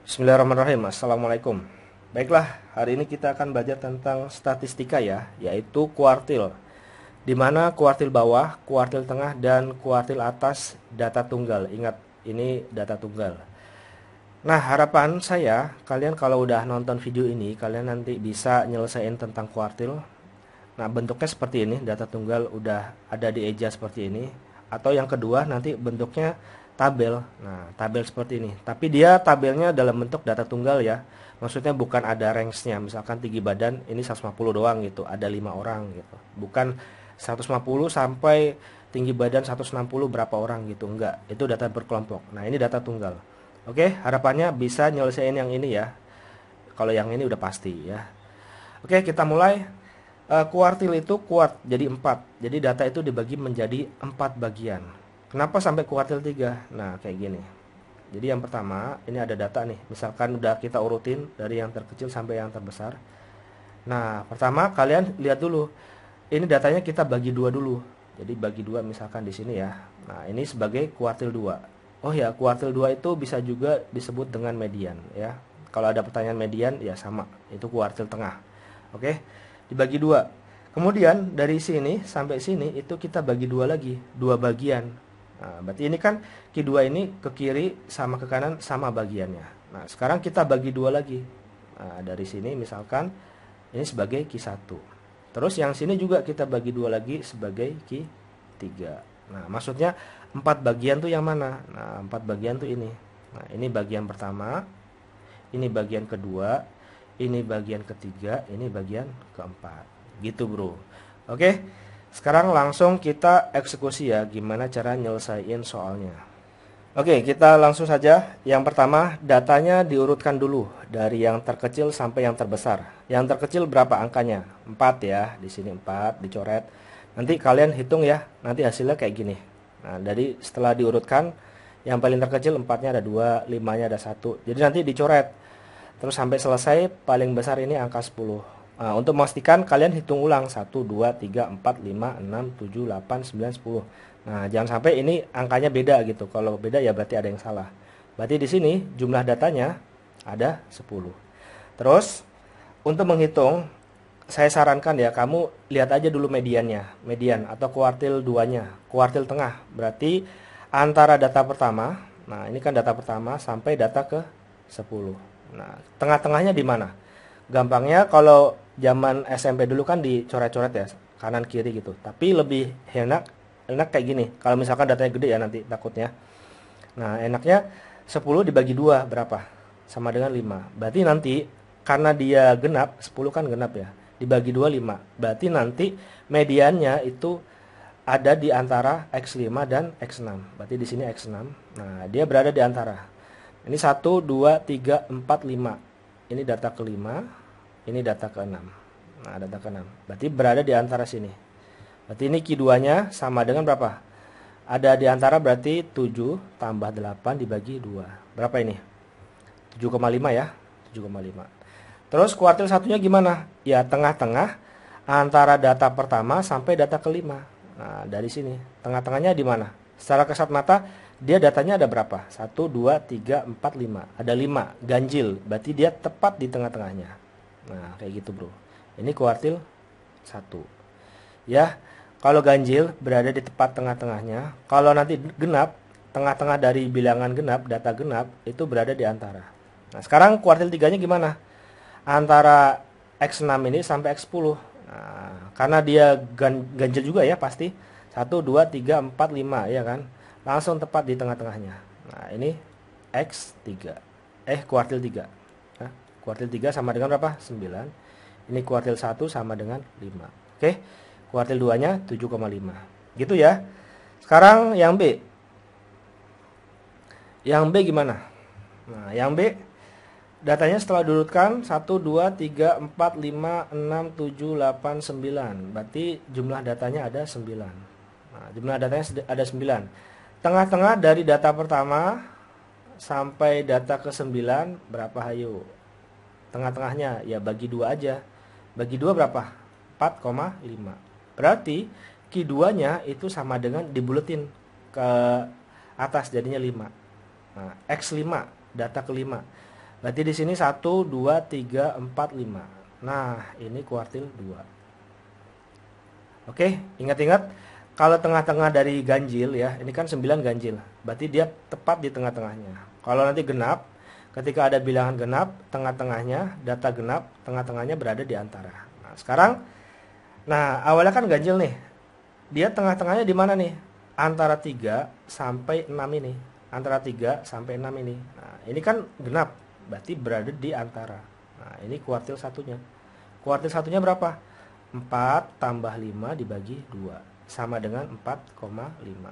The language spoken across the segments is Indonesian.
Bismillahirrahmanirrahim. Assalamualaikum. Baiklah, hari ini kita akan belajar tentang statistika ya, yaitu kuartil. Di mana kuartil bawah, kuartil tengah, dan kuartil atas data tunggal. Ingat, ini data tunggal. Nah, harapan saya, kalian kalau udah nonton video ini, kalian nanti bisa nyelesain tentang kuartil. Nah, bentuknya seperti ini, data tunggal udah ada di eja seperti ini. Atau yang kedua, nanti bentuknya tabel. Nah, tabel seperti ini. Tapi dia tabelnya dalam bentuk data tunggal ya. Maksudnya bukan ada range-nya. Misalkan tinggi badan ini 150 doang gitu, ada 5 orang gitu. Bukan 150 sampai tinggi badan 160 berapa orang gitu, enggak. Itu data berkelompok. Nah, ini data tunggal. Oke, harapannya bisa nyelesain yang ini ya. Kalau yang ini udah pasti ya. Oke, kita mulai. Kuartil itu kuart jadi 4. Jadi data itu dibagi menjadi 4 bagian. Kenapa sampai kuartil 3? Nah, kayak gini. Jadi yang pertama, ini ada data nih. Misalkan udah kita urutin dari yang terkecil sampai yang terbesar. Nah, pertama kalian lihat dulu. Ini datanya kita bagi dua dulu. Jadi bagi dua misalkan di sini ya. Nah, ini sebagai kuartil 2. Oh ya, kuartil 2 itu bisa juga disebut dengan median ya. Kalau ada pertanyaan median ya sama, itu kuartil tengah. Oke, dibagi dua. Kemudian dari sini sampai sini itu kita bagi dua lagi, dua bagian. Nah, berarti ini kan Q2 ini ke kiri sama ke kanan sama bagiannya. Nah, sekarang kita bagi dua lagi. Nah, dari sini misalkan ini sebagai Q1. Terus yang sini juga kita bagi dua lagi sebagai Q3. Nah, maksudnya 4 bagian tuh yang mana? Nah, 4 bagian tuh ini. Nah, ini bagian pertama, ini bagian kedua, ini bagian ketiga, ini bagian keempat. Gitu, Bro. Oke. Sekarang langsung kita eksekusi ya, gimana cara nyelesain soalnya. Oke, kita langsung saja. Yang pertama, datanya diurutkan dulu dari yang terkecil sampai yang terbesar. Yang terkecil berapa angkanya? 4 ya, di sini 4 dicoret. Nanti kalian hitung ya, nanti hasilnya kayak gini. Nah, dari setelah diurutkan, yang paling terkecil 4-nya ada 2, 5-nya ada 1. Jadi nanti dicoret. Terus sampai selesai, paling besar ini angka 10. Nah, untuk memastikan kalian hitung ulang 1, 2, 3, 4, 5, 6, 7, 8, 9, 10. Nah, jangan sampai ini angkanya beda gitu. Kalau beda ya berarti ada yang salah. Berarti di sini jumlah datanya ada 10. Terus untuk menghitung, saya sarankan ya kamu lihat aja dulu mediannya, median atau kuartil 2-nya, kuartil tengah. Berarti antara data pertama, nah ini kan data pertama sampai data ke 10. Nah, tengah-tengahnya di mana? Gampangnya kalau zaman SMP dulu kan dicoret-coret ya, kanan kiri gitu. Tapi lebih enak kayak gini. Kalau misalkan datanya gede ya nanti takutnya. Nah, enaknya 10 dibagi 2 berapa? Sama dengan 5. Berarti nanti karena dia genap, 10 kan genap ya. Dibagi 2 5. Berarti nanti mediannya itu ada di antara X5 dan X6. Berarti di sini X6. Nah, dia berada di antara. Ini 1 2 3 4 5. Ini data kelima, ini data ke-6. Nah, data ke-6. Berarti berada di antara sini. Berarti ini Q2-nya sama dengan berapa? Ada di antara berarti 7 tambah 8 dibagi 2. Berapa ini? 7,5 ya. 7,5. Terus kuartil satunya gimana? Ya tengah-tengah antara data pertama sampai data kelima. Nah, dari sini. Tengah-tengahnya di mana? Secara kasat mata dia datanya ada berapa? 1, 2, 3, 4, 5. Ada 5, ganjil. Berarti dia tepat di tengah-tengahnya. Nah, kayak gitu bro. Ini kuartil 1. Ya, kalau ganjil berada di tepat tengah-tengahnya. Kalau nanti genap, tengah-tengah dari bilangan genap, data genap, itu berada di antara. Nah, sekarang kuartil 3-nya gimana? Antara X6 ini sampai X10. Nah, karena dia ganjil juga ya pasti. 1, 2, 3, 4, 5 ya kan? Langsung tepat di tengah-tengahnya. Nah, ini X3. Kuartil 3. Nah, kuartil 3 sama dengan berapa? 9. Ini kuartil 1 sama dengan 5. Oke. Kuartil 2-nya 7,5. Gitu ya. Sekarang yang B. Yang B gimana? Nah, yang B datanya setelah diurutkan 1, 2, 3, 4, 5, 6, 7, 8, 9. Berarti jumlah datanya ada 9. Nah, jumlah datanya ada 9. Tengah-tengah dari data pertama sampai data ke-9 berapa hayo? Tengah-tengahnya ya bagi 2 aja. Bagi 2 berapa? 4,5. Berarti Q2-nya itu sama dengan dibuletin ke atas jadinya 5. Nah, X5 data ke-5. Berarti di sini 1, 2, 3, 4, 5. Nah, ini kuartil 2. Oke, ingat-ingat kalau tengah-tengah dari ganjil ya, ini kan 9 ganjil. Berarti dia tepat di tengah-tengahnya. Kalau nanti genap, ketika ada bilangan genap, tengah-tengahnya, data genap, tengah-tengahnya berada di antara. Nah, sekarang, awalnya kan ganjil nih. Dia tengah-tengahnya di mana nih? Antara 3 sampai 6 ini. Antara 3 sampai 6 ini. Nah, ini kan genap, berarti berada di antara. Nah, ini kuartil satunya. Kuartil satunya berapa? 4 tambah 5 dibagi 2. Sama dengan 4,5.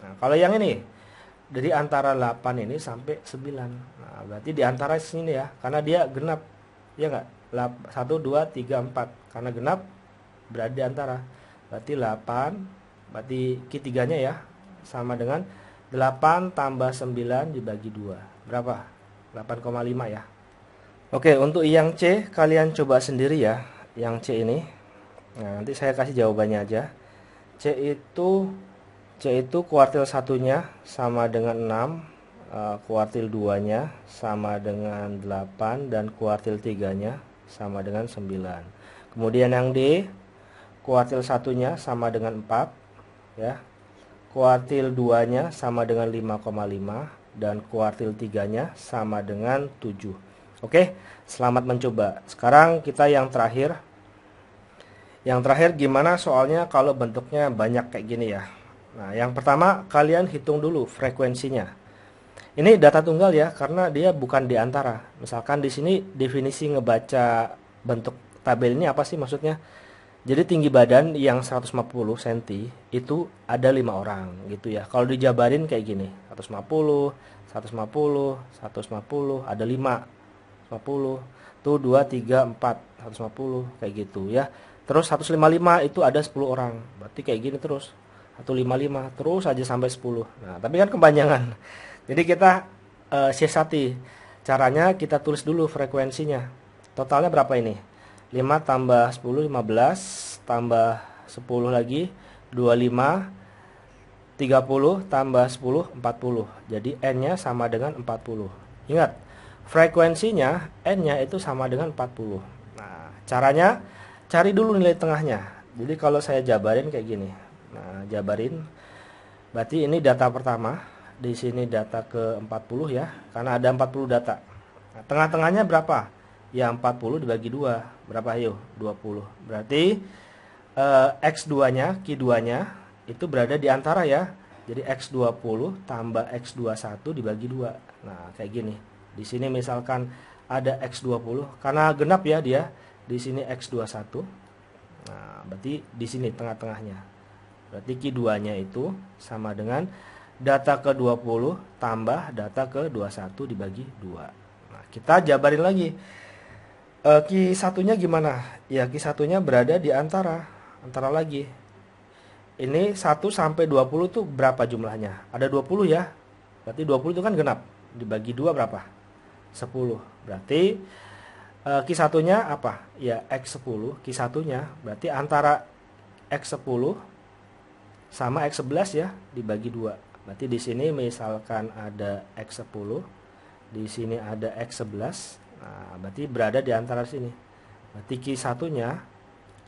Nah, kalau yang ini, dari antara 8 ini sampai 9. Nah, berarti di antara sini ya, karena dia genap. Ya nggak? 1, 2, 3, 4. Karena genap, berada di antara. Berarti 8, berarti Q3-nya ya, sama dengan 8 tambah 9 dibagi 2. Berapa? 8,5 ya. Oke, untuk yang C, kalian coba sendiri ya, yang C ini. Nah, nanti saya kasih jawabannya aja. C itu kuartil satunya sama dengan 6, kuartil 2-nya sama dengan 8, dan kuartil 3-nya sama dengan 9. Kemudian yang D, kuartil satunya sama dengan 4 ya. Kuartil 2-nya sama dengan 5,5 dan kuartil 3-nya sama dengan 7. Oke, selamat mencoba. Sekarang kita yang terakhir. Yang terakhir gimana soalnya kalau bentuknya banyak kayak gini ya. Nah, yang pertama kalian hitung dulu frekuensinya. Ini data tunggal ya, karena dia bukan di antara. Misalkan di sini definisi ngebaca bentuk tabel ini apa sih maksudnya? Jadi tinggi badan yang 150 cm itu ada 5 orang gitu ya. Kalau dijabarin kayak gini, 150, 150, 150, ada 5, 50. Tuh 2, 3, 4, 150 kayak gitu ya. Terus 155 itu ada 10 orang. Berarti kayak gini terus. 155 terus aja sampai 10. Nah, tapi kan kepanjangan. Jadi kita siasati. Caranya kita tulis dulu frekuensinya. Totalnya berapa ini? 5 tambah 10, 15, tambah 10 lagi, 25, 30, tambah 10, 40. Jadi N-nya sama dengan 40. Ingat, frekuensinya N-nya itu sama dengan 40. Nah, caranya cari dulu nilai tengahnya. Jadi kalau saya jabarin kayak gini. Nah, jabarin. Berarti ini data pertama. Di sini data ke-40 ya. Karena ada 40 data. Nah, tengah-tengahnya berapa? Ya 40 dibagi 2. Berapa ayo? 20. Berarti X2-nya, Q2-nya itu berada di antara ya. Jadi X20 tambah X21 dibagi 2. Nah, kayak gini. Di sini misalkan ada X20 karena genap ya dia. Di sini X21. Nah, berarti di sini tengah-tengahnya. Berarti Q2-nya itu sama dengan data ke-20 tambah data ke-21 dibagi 2. Nah, kita jabarin lagi. Q1-nya gimana? Ya, Q1-nya berada di antara lagi. Ini 1 sampai 20 tuh berapa jumlahnya? Ada 20 ya. Berarti 20 itu kan genap. Dibagi 2 berapa? 10. Berarti Q1-nya apa? Ya, X10. Q1-nya berarti antara X10 sama X11 ya, dibagi 2. Berarti di sini misalkan ada X10, di sini ada X11. Nah, berarti berada di antara sini. Berarti Q1-nya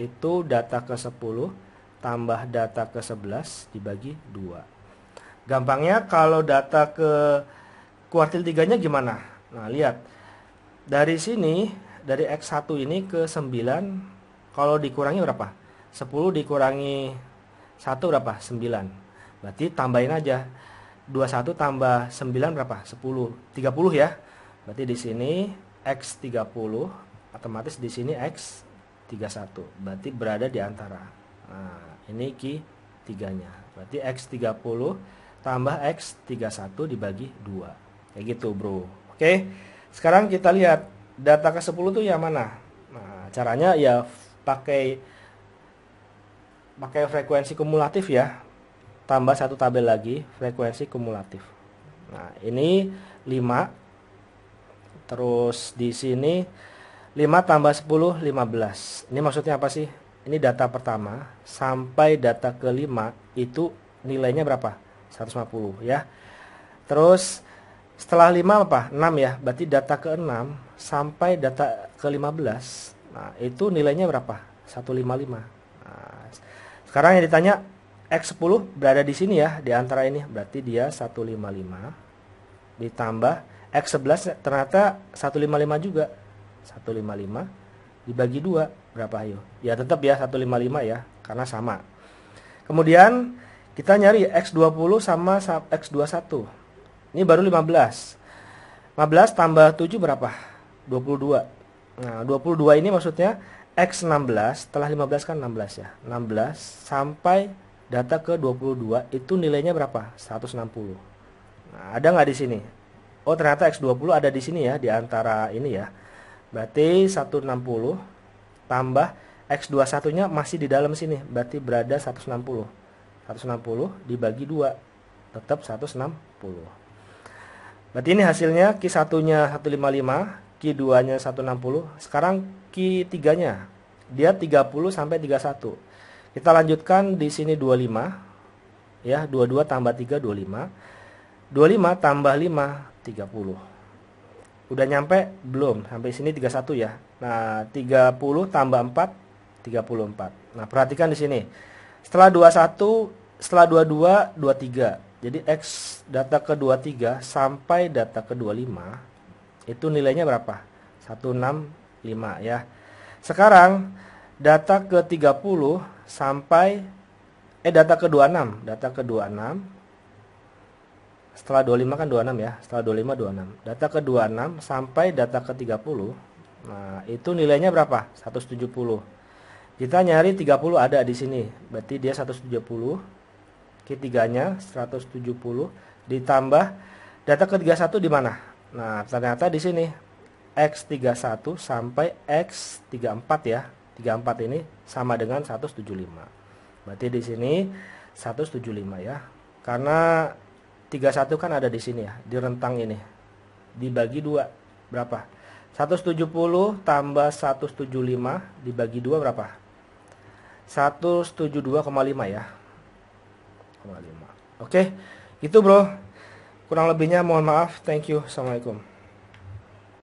itu data ke-10 tambah data ke-11 dibagi 2. Gampangnya kalau data ke kuartil 3-nya gimana? Nah, lihat. Dari sini, dari X1 ini ke 9, kalau dikurangi berapa? 10 dikurangi 1 berapa? 9. Berarti tambahin aja. 21 tambah 9 berapa? 10. 30 ya. Berarti di sini X30, otomatis di sini X31. Berarti berada di antara. Nah, ini Q3-nya. Berarti X30 tambah X31 dibagi 2. Kayak gitu, bro. Oke. Sekarang kita lihat data ke-10 tuh yang mana. Nah, caranya ya pakai frekuensi kumulatif ya. Tambah satu tabel lagi, frekuensi kumulatif. Nah, ini 5. Terus di sini 5 tambah 10, 15. Ini maksudnya apa sih? Ini data pertama sampai data ke-5 itu nilainya berapa? 150 ya. Terus Setelah 5 apa? 6 ya. Berarti data ke-6 sampai data ke-15. Nah, itu nilainya berapa? 155. Nah, sekarang yang ditanya X10 berada di sini ya, di antara ini. Berarti dia 155 ditambah X11 ternyata 155 juga. 155 dibagi 2 berapa ayo? Ya tetap ya 155 ya, karena sama. Kemudian kita nyari X20 sama X21. Ini baru 15. 15 tambah 7 berapa? 22. Nah, 22 ini maksudnya X16, setelah 15 kan 16 ya. 16 sampai data ke 22 itu nilainya berapa? 160. Nah, ada nggak di sini? Oh, ternyata X20 ada di sini ya, di antara ini ya. Berarti 160 tambah X21-nya masih di dalam sini. Berarti berada 160. 160 dibagi 2 tetap 160. Berarti ini hasilnya Q1-nya 155, Q2-nya 160. Sekarang Q3-nya dia 30 sampai 31. Kita lanjutkan di sini 25 ya, 22 tambah 3 25. 25 tambah 5 30. Udah nyampe belum? Sampai sini 31 ya. Nah, 30 tambah 4 34. Nah, perhatikan di sini. Setelah 21, setelah 22, 23. Jadi X data ke 23 sampai data ke 25 itu nilainya berapa? 165 ya. Sekarang data ke 30 sampai data ke 26, data ke 26. Setelah 25 kan 26 ya. Setelah 25 26. Data ke 26 sampai data ke 30. Nah, itu nilainya berapa? 170. Kita nyari 30 ada di sini. Berarti dia 170. Q3-nya 170 ditambah data ke 31 di mana? Nah, ternyata di sini X31 sampai X34 ya. 34 ini sama dengan 175. Berarti di sini 175 ya. Karena 31 kan ada di sini ya, di rentang ini. Dibagi 2 berapa? 170 tambah 175 dibagi 2 berapa? 172,5 ya. 5. Oke, itu bro. Kurang lebihnya mohon maaf. Thank you. Assalamualaikum.